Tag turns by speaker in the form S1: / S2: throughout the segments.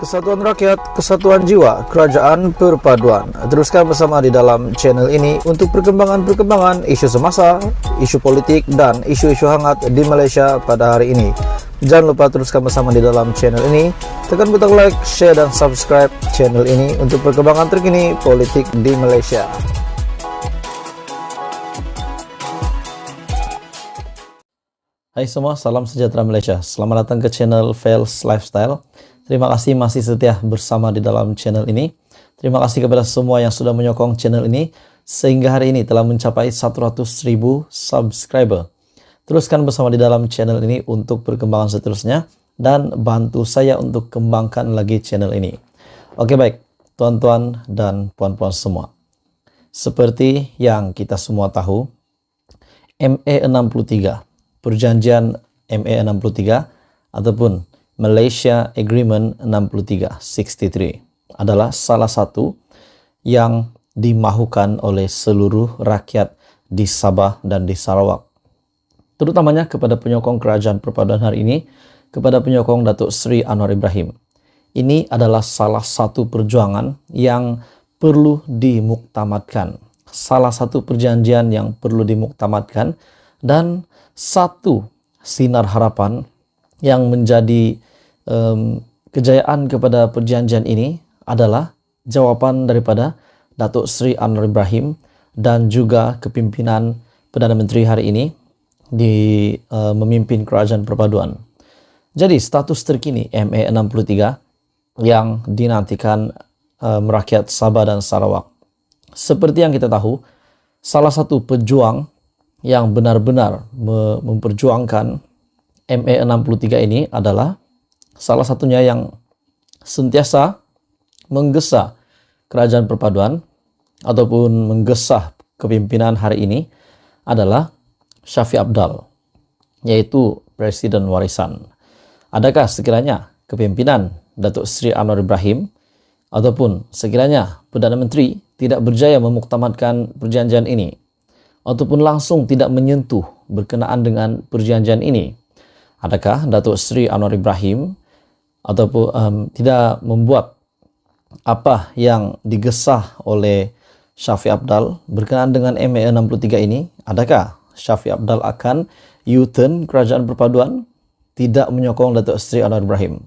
S1: Kesatuan rakyat, kesatuan jiwa, kerajaan perpaduan. Teruskan bersama di dalam channel ini untuk perkembangan-perkembangan isu semasa, isu politik, dan isu-isu hangat di Malaysia pada hari ini. Jangan lupa teruskan bersama di dalam channel ini. Tekan butang like, share, dan subscribe channel ini untuk perkembangan terkini politik di Malaysia. Hai semua, salam sejahtera Malaysia. Selamat datang ke channel Fails Lifestyle. Terima kasih masih setia bersama di dalam channel ini. Terima kasih kepada semua yang sudah menyokong channel ini sehingga hari ini telah mencapai 100.000 subscriber. Teruskan bersama di dalam channel ini untuk perkembangan seterusnya dan bantu saya untuk kembangkan lagi channel ini. Oke baik, tuan-tuan dan puan-puan semua. Seperti yang kita semua tahu, MA63, perjanjian MA63 ataupun Malaysia Agreement 63 adalah salah satu yang dimahukan oleh seluruh rakyat di Sabah dan di Sarawak. Terutamanya kepada penyokong kerajaan perpaduan hari ini, kepada penyokong Datuk Seri Anwar Ibrahim. Ini adalah salah satu perjuangan yang perlu dimuktamadkan. Salah satu perjanjian yang perlu dimuktamadkan dan satu sinar harapan yang menjadi kejayaan kepada perjanjian ini adalah jawapan daripada Datuk Seri Anwar Ibrahim dan juga kepimpinan Perdana Menteri hari ini di memimpin kerajaan perpaduan. Jadi status terkini MA63 yang dinantikan merakyat Sabah dan Sarawak. Seperti yang kita tahu, salah satu pejuang yang benar-benar memperjuangkan MA63 ini adalah salah satunya yang sentiasa menggesa kerajaan perpaduan ataupun menggesa kepimpinan hari ini adalah Shafie Apdal, yaitu Presiden Warisan. Adakah sekiranya kepimpinan Datuk Seri Anwar Ibrahim ataupun sekiranya Perdana Menteri tidak berjaya memuktamadkan perjanjian ini ataupun langsung tidak menyentuh berkenaan dengan perjanjian ini, adakah Datuk Seri Anwar Ibrahim ataupun tidak membuat apa yang digesah oleh Shafie Apdal berkenaan dengan MA63 ini? Adakah Shafie Apdal akan U-turn kerajaan perpaduan, tidak menyokong Datuk Seri Anwar Ibrahim?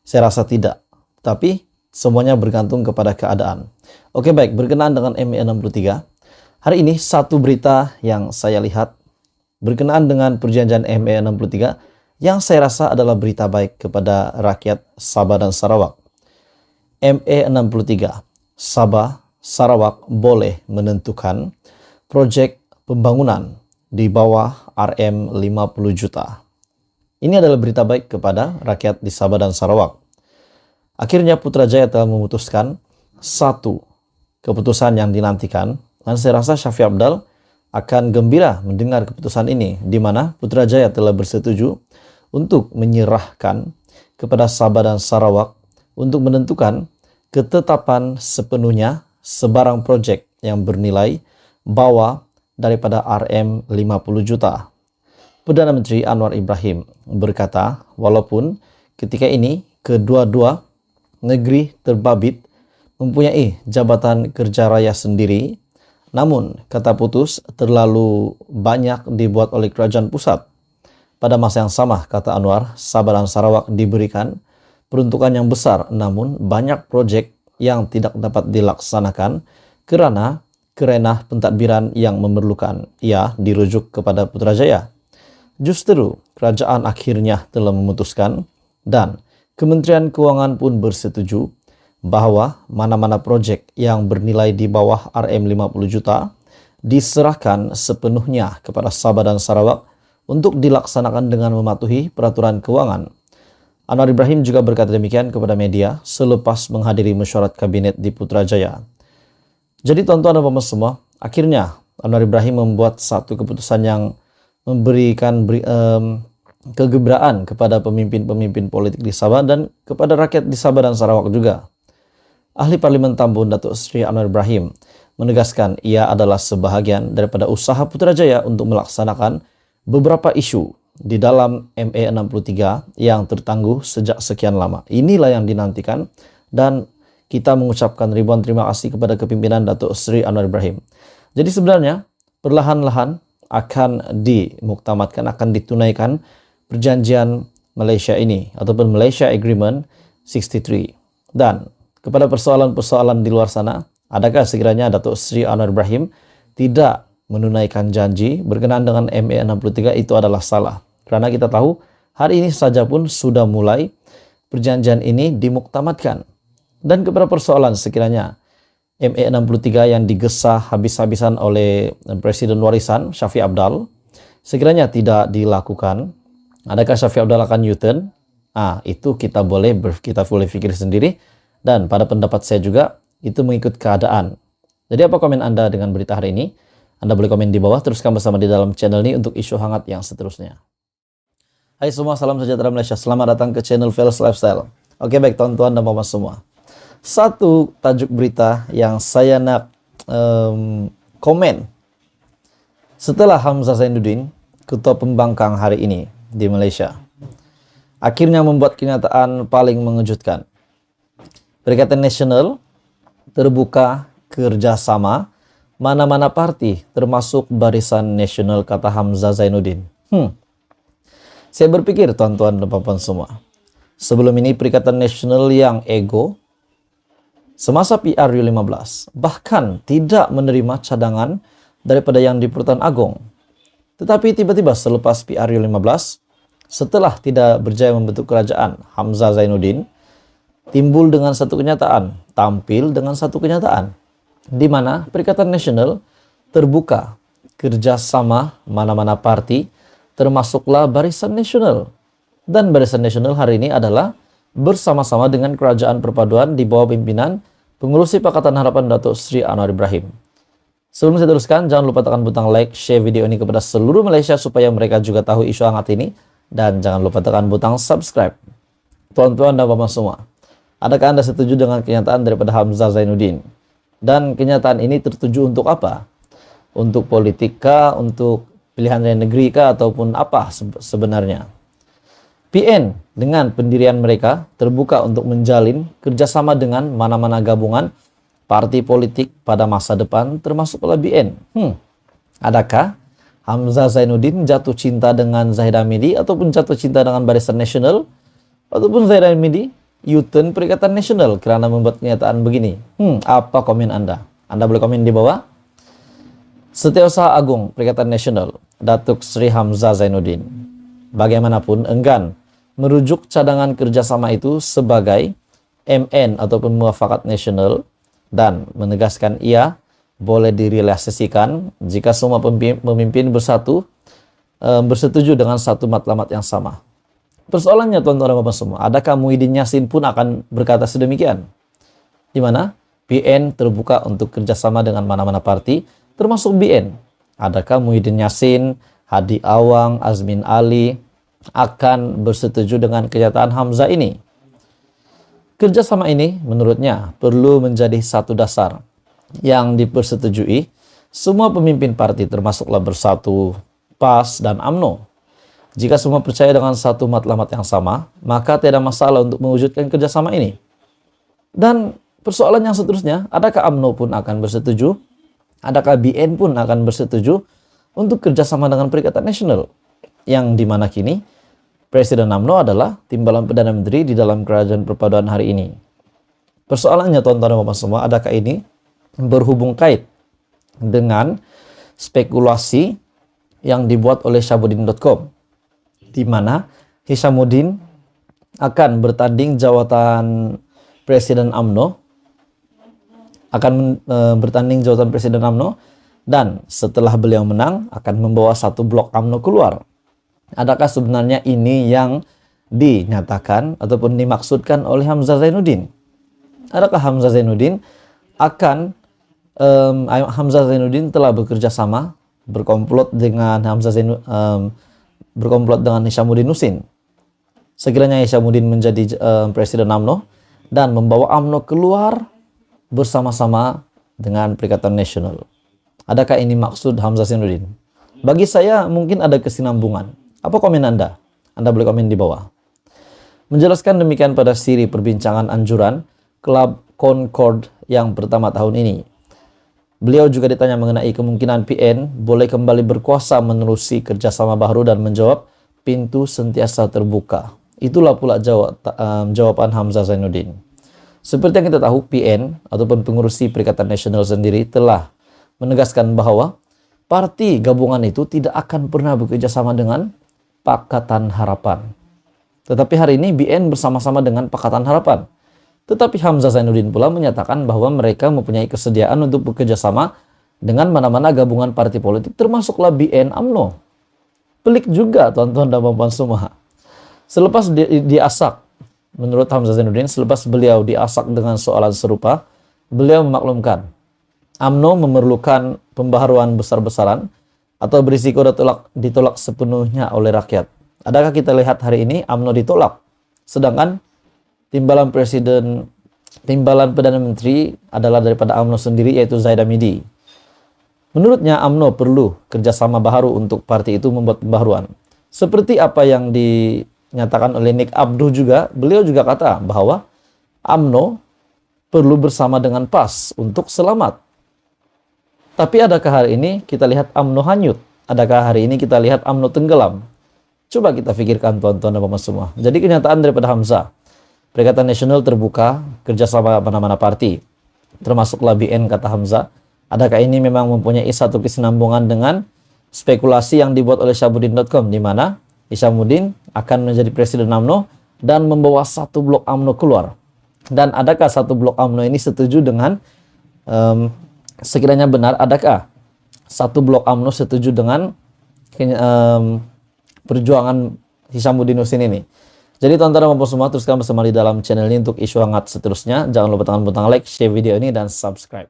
S1: Saya rasa tidak, tapi semuanya bergantung kepada keadaan. Oke baik, berkenaan dengan MA63, hari ini satu berita yang saya lihat berkenaan dengan perjanjian MA63 yang saya rasa adalah berita baik kepada rakyat Sabah dan Sarawak. MA63, Sabah, Sarawak boleh menentukan projek pembangunan di bawah RM 50 juta. Ini adalah berita baik kepada rakyat di Sabah dan Sarawak. Akhirnya Putrajaya telah memutuskan satu keputusan yang dinantikan, dan saya rasa Shafie Apdal akan gembira mendengar keputusan ini, di mana Putrajaya telah bersetuju untuk menyerahkan kepada Sabah dan Sarawak untuk menentukan ketetapan sepenuhnya sebarang projek yang bernilai bawah daripada RM 50 juta. Perdana Menteri Anwar Ibrahim berkata, walaupun ketika ini kedua-dua negeri terbabit mempunyai jabatan kerja raya sendiri, namun kata putus terlalu banyak dibuat oleh kerajaan pusat. Pada masa yang sama, kata Anwar, Sabah dan Sarawak diberikan peruntukan yang besar, namun banyak projek yang tidak dapat dilaksanakan kerana pentadbiran yang memerlukan. Ia dirujuk kepada Putrajaya. Justru kerajaan akhirnya telah memutuskan dan Kementerian Kewangan pun bersetuju bahawa mana-mana projek yang bernilai di bawah RM 50 juta diserahkan sepenuhnya kepada Sabah dan Sarawak untuk dilaksanakan dengan mematuhi peraturan kewangan. Anwar Ibrahim juga berkata demikian kepada media selepas menghadiri mesyuarat kabinet di Putrajaya. Jadi tuan-tuan dan puan-puan semua, akhirnya Anwar Ibrahim membuat satu keputusan yang memberikan kegembiraan kepada pemimpin-pemimpin politik di Sabah dan kepada rakyat di Sabah dan Sarawak juga. Ahli Parlimen Tambun Datuk Seri Anwar Ibrahim menegaskan ia adalah sebahagian daripada usaha Putrajaya untuk melaksanakan beberapa isu di dalam ME 63 yang tertangguh sejak sekian lama. Inilah yang dinantikan dan kita mengucapkan ribuan terima kasih kepada kepimpinan Datuk Seri Anwar Ibrahim. Jadi sebenarnya perlahan-lahan akan dimuktamadkan, akan ditunaikan perjanjian Malaysia ini ataupun Malaysia Agreement 63. Dan kepada persoalan-persoalan di luar sana, adakah sekiranya Datuk Seri Anwar Ibrahim tidak menunaikan janji berkenaan dengan ME 63 itu adalah salah. Karena kita tahu hari ini saja pun sudah mulai perjanjian ini dimuktamadkan. Dan kepada persoalan sekiranya ME 63 yang digesa habis-habisan oleh Presiden Warisan Shafie Apdal sekiranya tidak dilakukan, adakah Shafie Apdal akan U-turn? Itu kita boleh pikir sendiri, dan pada pendapat saya juga itu mengikut keadaan. Jadi apa komen Anda dengan berita hari ini? Anda boleh komen di bawah, teruskan bersama di dalam channel ini untuk isu hangat yang seterusnya. Hai semua, salam sejahtera Malaysia. Selamat datang ke channel Fels Lifestyle. Oke baik tuan-tuan dan mama semua. Satu tajuk berita yang saya nak komen. Setelah Hamzah Zainuddin, Ketua Pembangkang hari ini di Malaysia, akhirnya membuat kenyataan paling mengejutkan. Perikatan Nasional terbuka kerjasama mana-mana parti termasuk Barisan Nasional, kata Hamzah Zainuddin. Saya berpikir tuan-tuan dan puan semua, sebelum ini Perikatan Nasional yang ego semasa PRU15 bahkan tidak menerima cadangan daripada yang di Pertuan Agong. Tetapi tiba-tiba selepas PRU15, setelah tidak berjaya membentuk kerajaan, Hamzah Zainuddin timbul dengan satu kenyataan, tampil dengan satu kenyataan, di mana Perikatan Nasional terbuka kerjasama mana-mana parti, termasuklah Barisan Nasional. Dan Barisan Nasional hari ini adalah bersama-sama dengan Kerajaan Perpaduan di bawah pimpinan Pengerusi Pakatan Harapan Datuk Seri Anwar Ibrahim. Sebelum saya teruskan, jangan lupa tekan butang like, share video ini kepada seluruh Malaysia supaya mereka juga tahu isu hangat ini. Dan jangan lupa tekan butang subscribe. Tuan-tuan dan bapak semua, adakah Anda setuju dengan kenyataan daripada Hamzah Zainuddin? Dan kenyataan ini tertuju untuk apa? Untuk politik kah? Untuk pilihan raya negeri kah? Ataupun apa sebenarnya? PN dengan pendirian mereka terbuka untuk menjalin kerjasama dengan mana-mana gabungan parti politik pada masa depan termasuk oleh BN. Adakah Hamzah Zainuddin jatuh cinta dengan Zahid Hamidi ataupun jatuh cinta dengan Barisan Nasional? Ataupun Zahid Hamidi U-turn Perikatan Nasional kerana membuat kenyataan begini? Apa komen Anda? Anda boleh komen di bawah. Setiausaha Agung Perikatan Nasional Datuk Seri Hamzah Zainuddin bagaimanapun enggan merujuk cadangan kerjasama itu sebagai MN ataupun Muafakat Nasional dan menegaskan ia boleh direalisasikan jika semua pemimpin bersetuju dengan satu matlamat yang sama. Persoalannya tuan-tuan dan puan semua, adakah Muhyiddin Yassin pun akan berkata sedemikian? Di mana PN terbuka untuk kerjasama dengan mana-mana parti termasuk BN. Adakah Muhyiddin Yassin, Hadi Awang, Azmin Ali akan bersetuju dengan kenyataan Hamzah ini? Kerjasama ini menurutnya perlu menjadi satu dasar yang dipersetujui semua pemimpin parti termasuklah Bersatu, PAS dan UMNO. Jika semua percaya dengan satu matlamat yang sama, maka tidak masalah untuk mewujudkan kerjasama ini. Dan persoalan yang seterusnya, adakah UMNO pun akan bersetuju? Adakah BN pun akan bersetuju untuk kerjasama dengan Perikatan Nasional? Yang dimana kini Presiden UMNO adalah timbalan Perdana Menteri di dalam Kerajaan Perpaduan hari ini. Persoalannya tuan-tuan dan puan semua, adakah ini berhubung kait dengan spekulasi yang dibuat oleh Syabuddin.com, di mana Hishamuddin akan bertanding jawatan Presiden UMNO, dan setelah beliau menang akan membawa satu blok UMNO keluar. Adakah sebenarnya ini yang dinyatakan ataupun dimaksudkan oleh Hamzah Zainuddin? Adakah Hamzah Zainuddin telah bekerja sama berkomplot dengan Hishamuddin Nussin? Sekiranya Hishamuddin menjadi Presiden UMNO dan membawa UMNO keluar bersama-sama dengan Perikatan Nasional. Adakah ini maksud Hamzah Zainuddin? Bagi saya mungkin ada kesinambungan. Apa komen Anda? Anda boleh komen di bawah. Menjelaskan demikian pada siri perbincangan anjuran Klub Concord yang pertama tahun ini. Beliau juga ditanya mengenai kemungkinan PN boleh kembali berkuasa menerusi kerjasama baru dan menjawab pintu sentiasa terbuka. Itulah pula jawaban Hamzah Zainuddin. Seperti yang kita tahu, PN ataupun pengurusi Perikatan Nasional sendiri telah menegaskan bahwa parti gabungan itu tidak akan pernah bekerja sama dengan Pakatan Harapan. Tetapi hari ini BN bersama-sama dengan Pakatan Harapan. Tetapi Hamzah Zainuddin pula menyatakan bahwa mereka mempunyai kesediaan untuk bekerja sama dengan mana-mana gabungan parti politik, termasuklah BN UMNO. Pelik juga tuan-tuan dan puan-puan semua. Selepas diasak, menurut Hamzah Zainuddin, selepas beliau diasak dengan soalan serupa, beliau memaklumkan UMNO memerlukan pembaharuan besar-besaran atau berisiko ditolak sepenuhnya oleh rakyat. Adakah kita lihat hari ini UMNO ditolak, sedangkan timbalan Perdana Menteri adalah daripada UMNO sendiri, yaitu Zaid Hamidi. Menurutnya UMNO perlu kerjasama baru untuk parti itu membuat pembaharuan. Seperti apa yang dinyatakan oleh Nick Abduh juga, beliau juga kata bahwa UMNO perlu bersama dengan PAS untuk selamat. Tapi adakah hari ini kita lihat UMNO hanyut? Adakah hari ini kita lihat UMNO tenggelam? Coba kita pikirkan tuan-tuan dan puan semua. Jadi kenyataan daripada Hamzah, Perikatan Nasional terbuka, kerjasama mana-mana parti, termasuklah BN, kata Hamzah. Adakah ini memang mempunyai satu kesinambungan dengan spekulasi yang dibuat oleh Syahabuddin.com, di mana Hishamuddin akan menjadi presiden UMNO dan membawa satu blok UMNO keluar? Dan adakah satu blok UMNO ini setuju dengan, sekiranya benar, adakah satu blok UMNO setuju dengan perjuangan Hishamuddin Husin ini? Jadi tonton dan semua, teruskan bersama di dalam channel ini untuk isu hangat seterusnya. Jangan lupa tekan like, share video ini, dan subscribe.